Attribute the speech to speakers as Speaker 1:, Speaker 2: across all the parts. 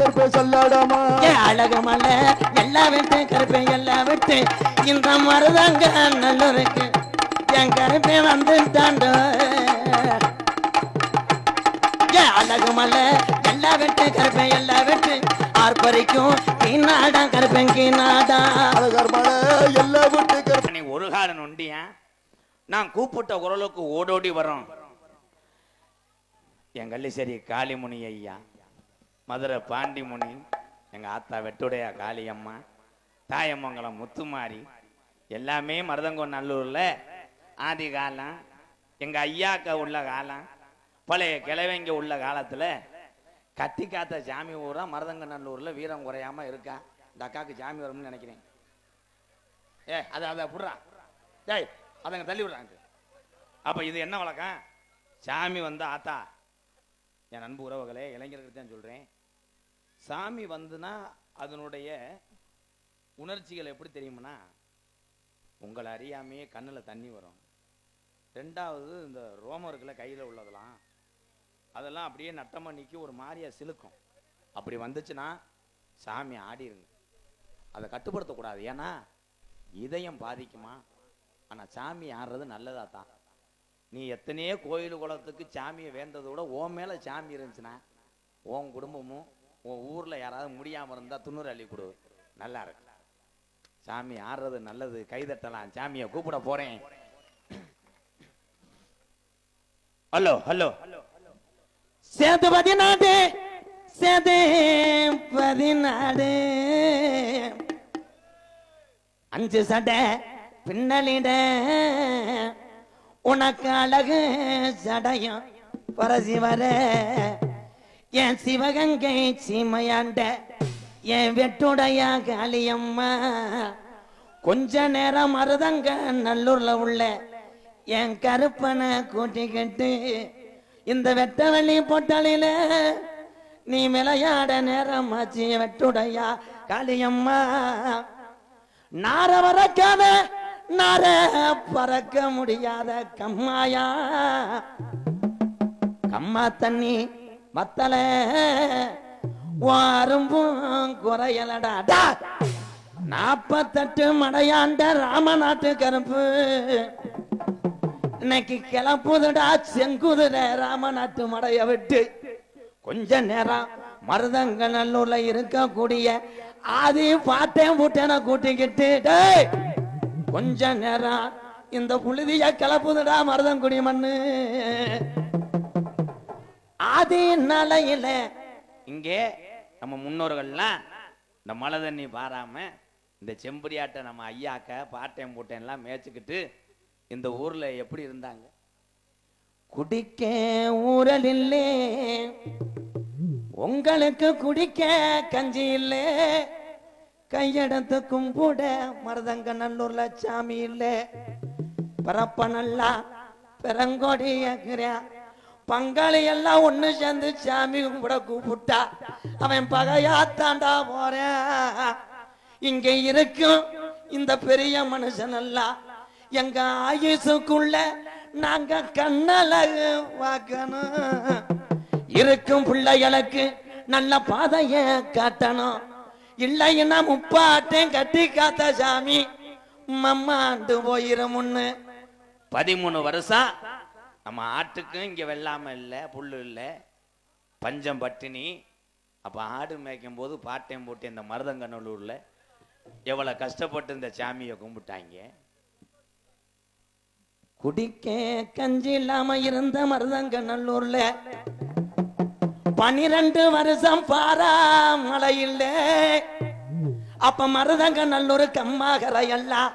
Speaker 1: கருப்பை சொல்லாடாமா
Speaker 2: அழகு மலை எல்லாம் விட்டு கருப்பை எல்லாம் விட்டு இந்த மருதாங்க நல்லூருக்கு என் கருப்பை வந்துட்டாண்டோ அழகு மலை எல்லாம் விட்டு கருப்பை எல்லாம் விட்டு ஆர்ப்பரிக்கும் கீநாடா கருப்பன் கீநாடா
Speaker 1: மலை எல்லாம் விட்டு கருப்பை
Speaker 3: ஒரு காலம் நொண்டியா நான் கூப்பிட்ட குரலுக்கு ஓடோடி வரோம் என் கள்ளிசேரி காளிமுனி ஐயா மதுரை பாண்டிமுனி எங்க ஆத்தா வெட்டுடையா காளியம்மா தாயமங்கலம் முத்துமாரி எல்லாமே மருதங்கோ நல்லூர்ல ஆதி காலம் எங்க ஐயாக்க உள்ள காலம் பழைய கிழவங்க உள்ள காலத்துல கத்தி காத்த சாமி ஊரா மருதங்க நல்லூர்ல வீரம் குறையாம இருக்கா இந்த அக்காவுக்கு சாமி வரும்னு நினைக்கிறேன் அதை புடுறா டேய் அதங்க தள்ளி விடுறாங்க அப்ப இது என்ன வழக்கம் சாமி வந்தா ஆத்தா என் அன்பு உறவுகளே இளைஞர்களுக்கு தான் சொல்றேன் சாமி வந்துனா அதனுடைய உணர்ச்சிகள் எப்படி தெரியும்னா உங்களை அறியாமையே கண்ணில் தண்ணி வரும் ரெண்டாவது இந்த ரோமர்களை கையில் உள்ளதெல்லாம் அதெல்லாம் அப்படியே நட்டமா நிற்கி ஒரு மாதிரியா சிலுக்கும் அப்படி வந்துச்சுன்னா சாமி ஆடிருங்க அதை கட்டுப்படுத்தக்கூடாது ஏன்னா இதயம் பாதிக்குமா ஆனால் சாமி ஆடுறது நல்லதா தான் நீ எத்தனையோ கோயில் குளத்துக்கு சாமியை வேண்டதை விட உன் மேலே சாமி இருந்துச்சுன்னா உன் குடும்பமும் உன் ஊரில் யாராவது முடியாமல் இருந்தால் துண்ணூறு அள்ளி கொடு நல்லா இருக்கு சாமி ஆடுறது நல்லது கைதட்டலாம் சாமியை கூப்பிட போறேன் ஹலோ ஹலோ
Speaker 2: சேது 14 சேது 14 5 சடை பின்னலிட உனக்கு அழகு சடையும் பரசி வர என் சிவகங்கை சீமையாண்ட என் வெட்டுடையா காளியம்மா கொஞ்ச நேரம் மருதங்க நல்லூர்ல உள்ள என் கருப்பனை கூட்டிக்கிட்டு இந்த வெட்டவள்ளி பொட்டலில நீ விளையாட நேரம் ஆச்சு வெட்டுடையா காளியம்மா நார வரக்காத நார பறக்க முடியாத கம்மாயா கம்மா தண்ணி மத்தல வாரும்பும் குறையலடா 48 மடையாண்ட ராமநாட்டு கருப்பு இன்னைக்கு கிளப்புதுடா செங்குதுட ராமநாட்டு மடைய விட்டு கொஞ்ச நேரம் மருதங்க நல்லூர்ல இருக்கக்கூடிய ஆதி பாட்டேன் பூட்டேன கூட்டிக்கிட்டு கொஞ்ச நேரம் இந்த புழுதிய கிளப்புதுடா மருதங்குடி மண்ணு ஆதி நலையில
Speaker 3: இங்கே நம்ம முன்னோர்கள்லாம் இந்த மழை தண்ணி பாராம இந்த செம்பரியாட்டை நம்ம ஐயாக்க பாட்டையும் பூட்டையெல்லாம் மேய்ச்சிக்கிட்டு இந்த ஊர்ல எப்படி இருந்தாங்க
Speaker 2: குடிக்க ஊரல் இல்லே உங்களுக்கு குடிக்க கஞ்சி இல்லே கையெடுத்து கும்பிட மருதங்க நல்லூர்ல சாமி இல்லே பரப்ப நல்லா பெருங்கோடி பங்காளி எல்லாம் ஒண்ணு சேர்ந்து சாமி கும்பிட கூப்பிட்டா அவன் பகையாத்தாண்டா போறேன் இங்க இருக்கும் இந்த பெரிய மனுஷன் எல்லாம் எங்க ஆயுசுக்குள்ள நாங்க கண்ணழகு பார்க்கணும் இருக்கும் பிள்ளைகளுக்கு நல்ல பாதைய காட்டணும் இல்லைன்னா முப்பாட்டையும் கட்டி காத்த சாமி மம்மாண்டு போயிரும்
Speaker 3: 13 வருஷம் நம்ம ஆட்டுக்கும் இங்க வெள்ளாம இல்ல புல்லு இல்ல பஞ்சம் பட்டினி அப்ப ஆடு மேய்க்கும் போது பாட்டையும் போட்டு இந்த மருதங்கநல்லூர்ல எவ்வளவு கஷ்டப்பட்டு இந்த சாமியை கும்பிட்டாங்க
Speaker 2: குடிக்க கஞ்சி இல்லாம இருந்த மருதங்க நல்லூர்ல 12 வருஷம் பாரா மழை இல்ல அப்ப மருதங்க நல்லூர் கம்மாகரை எல்லாம்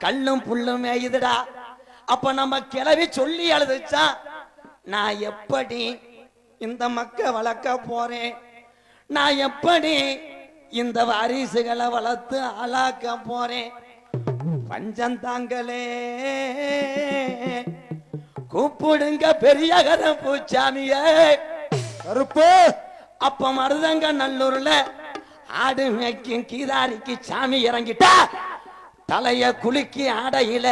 Speaker 2: கல்லும் புல்லும் மேயுதுடா அப்ப நம்ம கிளவி சொல்லி அழுதுச்சா நான் எப்படி இந்த மக்க வளர்க்க போறேன் நான் எப்படி இந்த வாரிசுகளை வளர்த்து ஆளாக்க போறேன் பஞ்சம் தாங்களே கூப்பிடுங்க பெரிய கருப்பு சாமியே
Speaker 1: கருப்பு
Speaker 2: அப்ப மருதங்க நல்லூர்ல ஆடு மேய்க்கும் கீதாரிக்கு சாமி இறங்கிட்டா தலைய குலுக்கி ஆடையில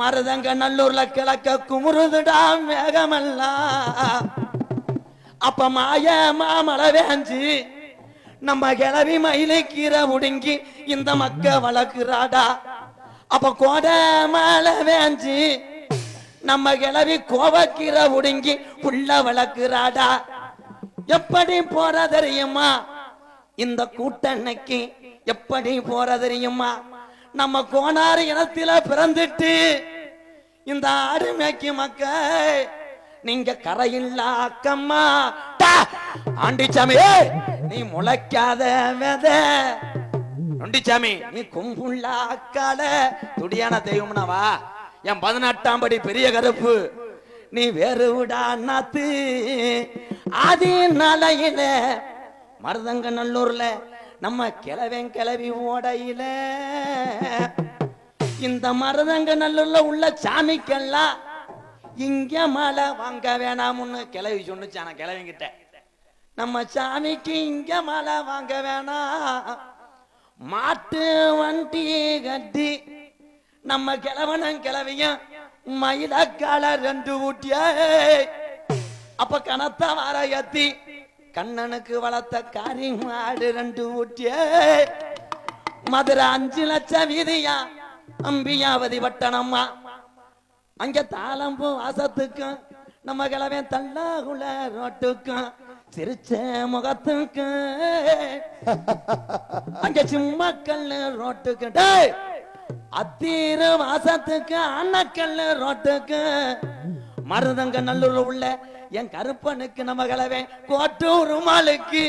Speaker 2: மருதங்க நல்லூர்ல கிழக்க குமுறுதுடா மேகமெல்லாம் அப்ப மாய மாமலை வேஞ்சி நம்ம கிளவி மயிலை கீரை முடுங்கி இந்த மக்க வளர்க்குறாடா. அப்ப கோடை மேல வேஞ்சு நம்ம கிளவி கோவக்கீரை முடுங்கி புள்ள வளர்க்குறாடா. எப்படி போற தெரியுமா இந்த கூட்டன்னைக்கு? எப்படி போற தெரியுமா? நம்ம கோனாறு இனத்தில பிறந்துட்டு இந்த ஆடு மேய்க்கு மக்க நீங்க கரையில்லா அக்கம்மா ஆண்டிச்சாமி, நீ முளைக்காத வித நொண்டிச்சாமி, நீ கும்புள்ள அக்கால துடியான தெய்வம்னவா. என் 18ஆம் படி பெரிய கருப்பு, நீ வேறு விடா நாத்து ஆதி நாளையில மருதங்க நல்லூர்ல நம்ம கிளவி ஓடையில இந்த மருதங்க நல்லூர்ல உள்ள சாமிக்கெல்லாம் இங்க மழை வாங்க வேணாம்னு கிளவி சொன்னுச்சான கிளவிங்கிட்ட. நம்ம சாமிக்கு இங்க மழை வாங்க வேணாம், மாட்டு வண்டி கட்டி நம்ம கிழவனும் கிளவியும் மயிலக்கால 2 ஊட்டிய. அப்ப கனத்த வர ஏத்தி கண்ணனுக்கு வளர்த்த காரி மாடு 2 ஊட்டிய. மதுரை 5 லட்சம் வீதியா அம்பியாவதி பட்டணம்மா. அங்க தாளம்பூ வாசத்துக்கும் நம்ம கிழவன் தள்ளாகுல ரோட்டுக்கும் சிரிச்ச முகத்துக்கும் அங்க சிம்மக்கல்லு ரோட்டுக்கு அத்தீர வாசத்துக்கு அன்னக்கல்லு ரோட்டுக்கு மருதங்க நல்லூர்ல உள்ள என் கருப்பனுக்கு நம்ம கிழவன் கோட்டூர் மாலுக்கு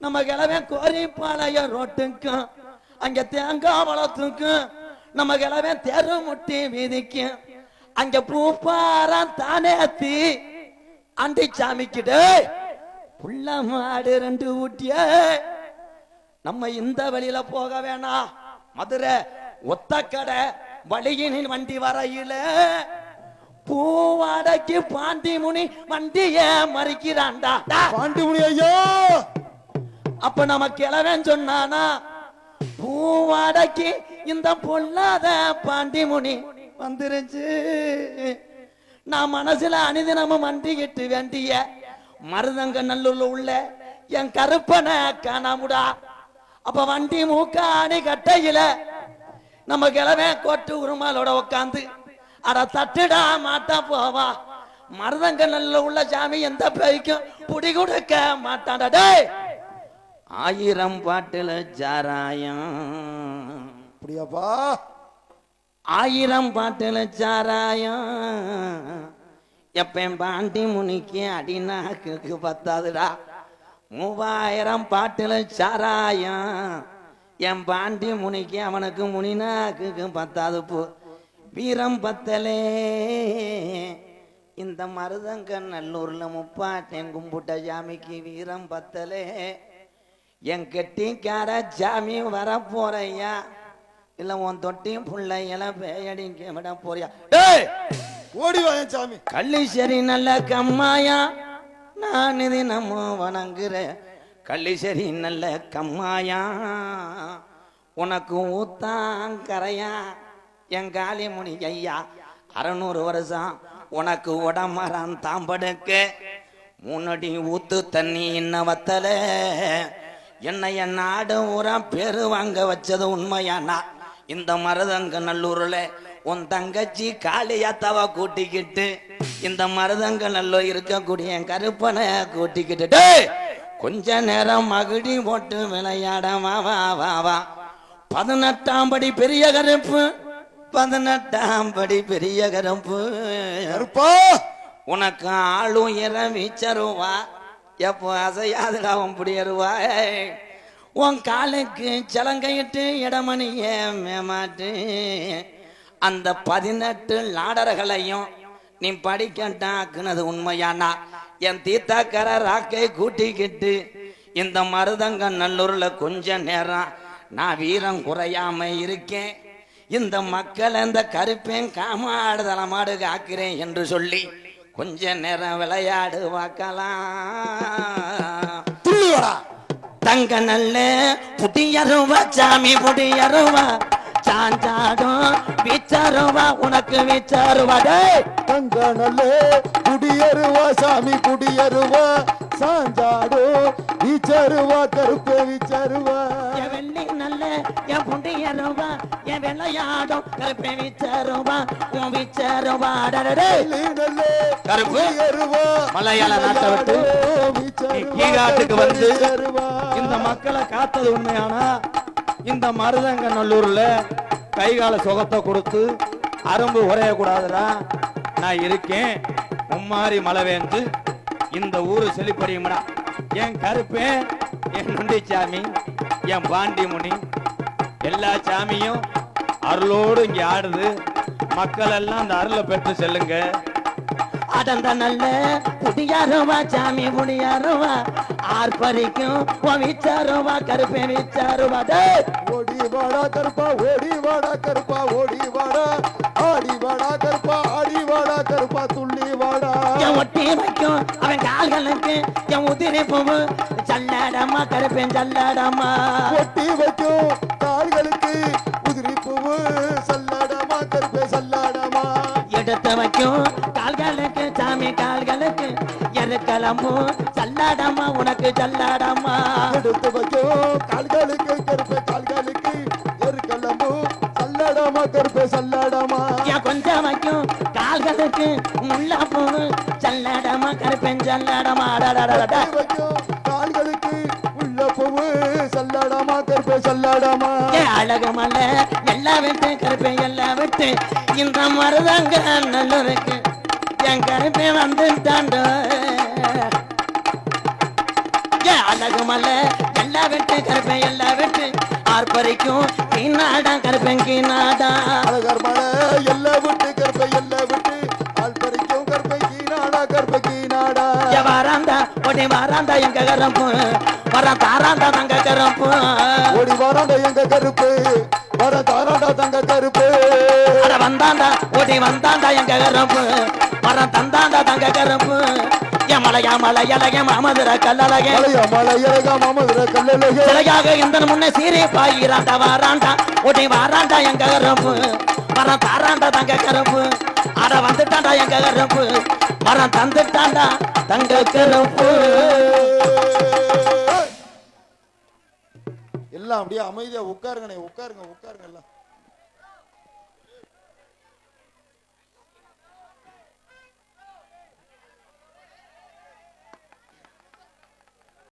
Speaker 2: நம்ம கிழவன் கோரிப்பாளையம் ரோட்டுக்கும் அங்க தேங்காய் வளத்துக்கும் நம்ம கிழவன் தெருமுட்டி வீதிக்கு அங்க பூப்பாரம் தானேத்தி அண்டி சாமிக்கிட்டு புள்ள மாடு 2 ஊட்டிய. நம்ம இந்த வழியில போக வேணாம், மதுரை ஒத்தக்கடை வழியினின் வண்டி வரையில பூவாடைக்கு பாண்டிமுனி வண்டிய மறிக்கிறான்டா.
Speaker 1: பாண்டிமுனி ஐயா,
Speaker 2: அப்ப நம்ம கிழவன் சொன்னானா பூவாடைக்கு இந்த பொல்லாத பாண்டிமுனி வந்துருச்சு. நான் மனசுல அனிதினமும் மண்டிக்கிட்டு வேண்டிய மருதங்க நல்லூர்ல உள்ள என் கருப்பனை காணாமுடா. அப்ப வண்டி மூக்காணி கட்டையில நம்ம கிழவன் கோட்டு உருமாலோட உட்காந்து அட தட்டுடா மாட்டா போவா. மருதங்க நல்லூர்ல உள்ள சாமி எந்த பேய்க்கும் புடி கொடுக்க மாட்டான்டா. டேய் 1000 பாட்டுல சாராயம்
Speaker 1: அப்படியாப்பா,
Speaker 2: 1000 பாட்டுல சாராயம் எப்பன் பாண்டி முனிக்கு அடிநாக்கு பத்தாதுடா. 3000 பாட்டுல சாராயம் என் பாண்டி முனிக்கு அவனுக்கு முனிநாக்கு பத்தாது. போ வீரம் பத்தலே இந்த மருதங்க நல்லூர்ல முப்பாட்டேன் கும்பிட்ட சாமிக்கு வீரம் பத்தலே. என் கெட்டிக்கார சாமி வர போறையா இல்ல உன் தொட்டியும் பிள்ளையெல்லாம் பேயடிக்க விட போறியா?
Speaker 1: ஓடி வாங்க சாமி.
Speaker 2: கள்ளிசரி நல்ல கம்மாயா நான் இது நம்ம வணங்குறேன். கள்ளிசரி நல்ல கம்மாயா உனக்கு ஊத்தாங்கரையா என் காளி முனி ஐயா 600 வருஷம் உனக்கு உடம்பரம் தாம்படுக்க 3 அடி ஊத்து தண்ணி இன்ன வத்தல என்னைய நாடு ஊரா பேரு வாங்க வச்சது உண்மையானா இந்த மருதங்க நல்லூர்ல உன் தங்கச்சி காளியாத்தாவ கூட்டிக்கிட்டு இந்த மருதங்க நல்லூர் இருக்கக்கூடிய கருப்பனை கூட்டிக்கிட்டு கொஞ்ச நேரம் மகிடி போட்டு விளையாட வா வா வா வா. 18ஆம் படி பெரிய கருப்பு, 18ஆம் படி பெரிய கருப்பு உனக்கு ஆளும் இற வீச்சருவா. எப்போ அசையாதுடா உன் புடியருவா. உன் காலுக்கு சலங்கையிட்டு இடமணிய மேமாட்டு அந்த 18 லாடர்களையும் நீ படிக்கட்டாக்குனது உண்மையானா என் தீத்தாக்கர ராக்கை கூட்டிக்கிட்டு இந்த மருதங்க நல்லூர்ல கொஞ்ச நேரம் நான் வீரம் குறையாம இருக்கேன். இந்த மக்கள் இந்த கருப்பேன் காமாடு தலமாடு காக்கிறேன் என்று சொல்லி கொஞ்ச நேரம் விளையாடு வாக்கலாம். தங்க நல்ல புடியருவா சாமி புடியருவா சாஞ்சாடும் வீச்சருவா உனக்கு வீச்சருவா.
Speaker 1: தங்க நல்ல குடியருவா சாமி குடியருவா சாஞ்சாடோ வீச்சருவா கருப்பே வீச்சருவா
Speaker 2: என் வெள்ளி நல்ல என் புண்டியருவா என் வெள்ளையாடும் கருப்பை விச்சருவா உன் விச்சருவா
Speaker 3: கருப்பு மலையாள நாட்டை விட்டு கீழாட்டுக்கு வந்து இந்த மக்களை காத்தது உண்மையானா இந்த மருதங்க நல்லூர்ல கைகால சுகத்தை கொடுத்து அரும்பு உரையக்கூடாதுடா நான் இருக்கேன் மும்மாரி மழை வேந்து இந்த ஊரு செழிப்படியும்டா என் கருப்பே என் நுண்டிச்சாமி என் பாண்டி முனி எல்லா சாமியும் அருளோடு இங்க ஆடுது மக்கள் எல்லாம் அந்த அருளை பெற்று செல்லுங்க
Speaker 2: அடந்த நல்ல புடியாருவா சாமி புடியாருவா ஆர்ப்பரிக்கும் விச்சாருவா கருப்பை விச்சாருவா
Speaker 1: ஓடி வாடா கருப்பா ஓடி வாடா கருப்பா ஓடி வாடா ஆடி வாடா கருப்பா ஆடி வாடா கருப்பா துள்ளி வாடா
Speaker 2: என் ஒட்டி வைக்கும் அவன் கால்களுக்கு என் உதிரி பூவு சல்லாடமா கருப்பேன் சல்லாடமா
Speaker 1: ஒட்டி வைக்கும் கால்களுக்கு உதிரி பூவு சல்லாடமா கருப்பே சல்லாடமா
Speaker 2: எடுத்து வைக்கும் கால்களுக்கு சாமி கால்களுக்கு எருக்கலம்பு சல்லாடமா உனக்கு சல்லாடமா
Speaker 1: எடுத்து வைக்கும் கால்களுக்கு கருப்பே கால்களுக்கு எருக்கலம்பு சல்லாடமா கருப்பே சல்லாடமா
Speaker 2: என் கொஞ்சம் வைக்கும் கால்களுக்கு முல்லா பூவு சல்லாடமா கருப்பேன் சல்லாடமா
Speaker 1: வைக்கும் கால்களுக்கு உள்ள பூவு சல்லாடமா கருப்பே சல்லாடமா
Speaker 2: அழகு மலை எல்லாம் விட்டு கருப்பை எல்லாம் விட்டு இந்த மருதங்க நல்லூருக்கு என் கருப்பை வந்துட்டாண்டோ அழகு மலை எல்லாம் விட்டு கருப்பை எல்லாம் விட்டு ஆர்ப்பரிக்கும் கீநாடா கருப்பன் கீநாடா
Speaker 1: அழகர் மலை எல்லாம் விட்டு கருப்பை எல்லாம் விட்டு ஆர்ப்பரிக்கும் கருப்பை கீநாடா கருப்பை கீநாடா
Speaker 2: வாராந்தா ஒடி வாராந்தா எங்க கருப்பு வர தாராந்தா தங்க கருப்பு
Speaker 1: ஓடி வாராண்டா எங்க கருப்பு வர தாராண்டா தங்க கருப்பு
Speaker 2: அட வந்தாண்டா ஓடி வந்தாண்டா எங்க கருப்பு வர தந்தாண்டா தங்க கருப்பு மலையா மலையழக மாமதுர கல்லழக
Speaker 1: மலையா மலையழக மாமதுர கல்லழக
Speaker 2: சிலையாக இந்த முன்ன சீரே பாயிராண்டா வாராண்டா ஓடி வாராண்டா எங்க கருப்பு வர தாராண்டா தங்க கருப்பு அட வந்துட்டாண்டா எங்க கருப்பு வர தந்துட்டாண்டா தங்க கருப்பு
Speaker 1: எல்லாம் அப்படியே அமைதியா உட்காருங்க உட்காருங்க உட்காருங்க எல்லாம்